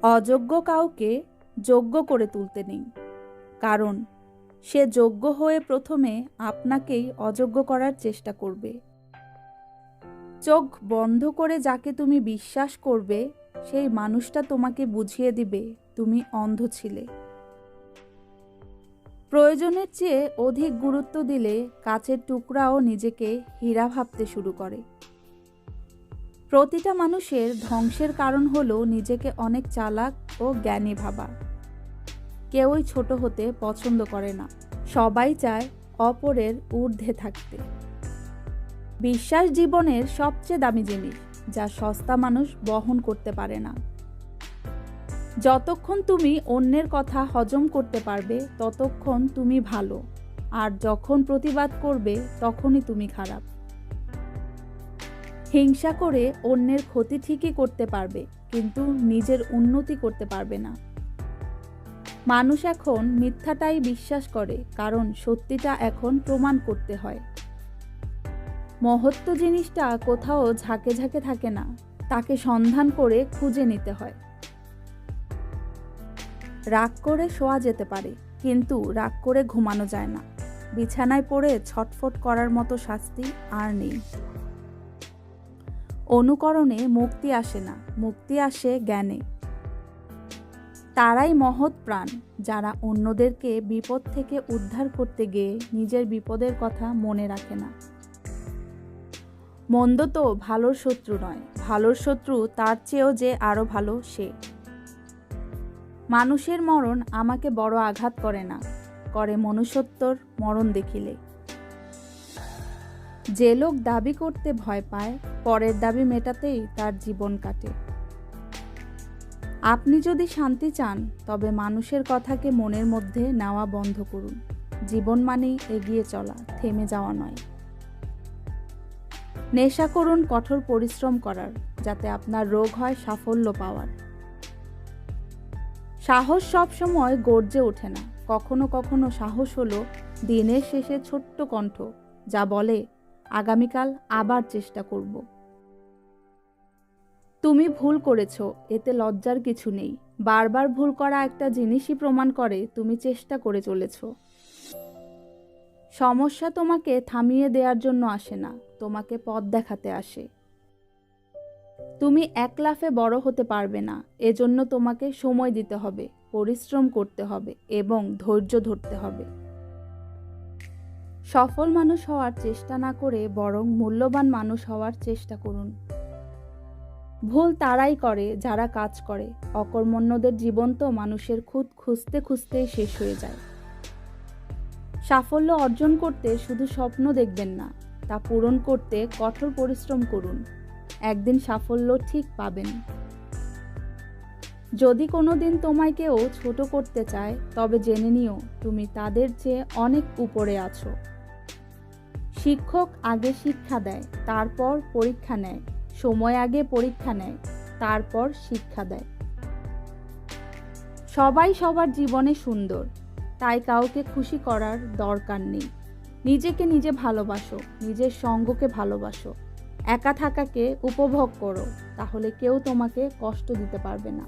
অযোগ্য কাউকে যোগ্য করে তুলতে নেই, কারণ সে যোগ্য হয়ে প্রথমে আপনাকেই অযোগ্য করার চেষ্টা করবে। চোখ বন্ধ করে যাকে তুমি বিশ্বাস করবে, সেই মানুষটা তোমাকে বুঝিয়ে দিবে তুমি অন্ধ ছিলে। প্রয়োজনের চেয়ে অধিক গুরুত্ব দিলে কাচের টুকরাও নিজেকে হীরা ভাবতে শুরু করে। প্রতিটা মানুষের ধ্বংসের কারণ হলো নিজেকে অনেক চালাক ও জ্ঞানী ভাবা। কেউই ছোট হতে পছন্দ করে না, সবাই চায় অপরের ঊর্ধ্বে থাকতে। বিশ্বাস জীবনের সবচেয়ে দামি জিনিস, যা সস্তা মানুষ বহন করতে পারে না। যতক্ষণ তুমি অন্যের কথা হজম করতে পারবে ততক্ষণ তুমি ভালো, আর যখন প্রতিবাদ করবে তখনই তুমি খারাপ। হিংসা করে অন্যের ক্ষতি ঠিকই করতে পারবে, কিন্তু নিজের উন্নতি করতে পারবে না। মানুষ এখন মিথ্যাটাই বিশ্বাস করে, কারণ সত্যিটা এখন প্রমাণ করতে হয়। মহত্ব জিনিসটা কোথাও ঝাঁকে ঝাঁকে থাকে না, তাকে সন্ধান করে খুঁজে নিতে হয়। রাগ করে শোয়া যেতে পারে, কিন্তু রাগ করে ঘুমানো যায় না। বিছানায় পড়ে ছটফট করার মতো শাস্তি আর নেই। অনুকরণে মুক্তি আসে না, মুক্তি আসে জ্ঞানে। তারাই মহৎ প্রাণ, যারা অন্যদেরকে বিপদ থেকে উদ্ধার করতে গিয়ে নিজের বিপদের কথা মনে রাখে না। মন্দ তো ভালোর শত্রু নয়, ভালোর শত্রু তার চেয়েও যে আরো ভালো সে। মানুষের মরণ আমাকে বড় আঘাত করে না, করে মনুষ্যত্বর মরণ দেখিলে। যে লোক দাবি করতে ভয় পায়, পরের দাবি মেটাতেই তার জীবন কাটে। আপনি যদি শান্তি চান, তবে মানুষের কথাকে মনের মধ্যে নেওয়া বন্ধ করুন। জীবন মানেই এগিয়ে চলা, থেমে যাওয়া নয়। নেশা করুন কঠোর পরিশ্রম করার, যাতে আপনার রোগ হয় সাফল্য পাওয়ার। সাহস সবসময় গর্জে ওঠে না, কখনো কখনো সাহস হলো দিনের শেষে ছোট্ট কণ্ঠ, যা বলে আগামীকাল আবার চেষ্টা করব। তুমি ভুল করেছ, এতে লজ্জার কিছু নেই। বারবার ভুল করা একটা জিনিসই প্রমাণ করে তুমি চেষ্টা করে চলেছ। সমস্যা তোমাকে থামিয়ে দেওয়ার জন্য আসে না, তোমাকে পথ দেখাতে আসে। তুমি এক লাফে বড় হতে পারবে না, এজন্য তোমাকে সময় দিতে হবে, পরিশ্রম করতে হবে এবং ধৈর্য ধরতে হবে। সফল মানুষ হওয়ার চেষ্টা না করে বরং মূল্যবান মানুষ হওয়ার চেষ্টা করুন। ভুল তারাই করে যারা কাজ করে। অকর্মণ্যদের জীবন তো মানুষের খুঁত খুঁজতে খুঁজতেই শেষ হয়ে যায়। সাফল্য অর্জন করতে শুধু স্বপ্ন দেখবেন না, তা পূরণ করতে কঠোর পরিশ্রম করুন। একদিন সাফল্য ঠিক পাবেন। যদি কোনোদিন তোমায় কেউ ছোট করতে চায়, তবে জেনে নিও তুমি তাদের চেয়ে অনেক উপরে আছো। শিক্ষক আগে শিক্ষা দেয়, তারপর পরীক্ষা নেয়। সময় আগে পরীক্ষা নেয়, তারপর শিক্ষা দেয়। সবাই সবার জীবনে সুন্দর, তাই কাউকে খুশি করার দরকার নেই। নিজেকে নিজে ভালোবাসো, নিজের সঙ্গকে ভালোবাসো, একা থাকাকে উপভোগ করো, তাহলে কেউ তোমাকে কষ্ট দিতে পারবে না।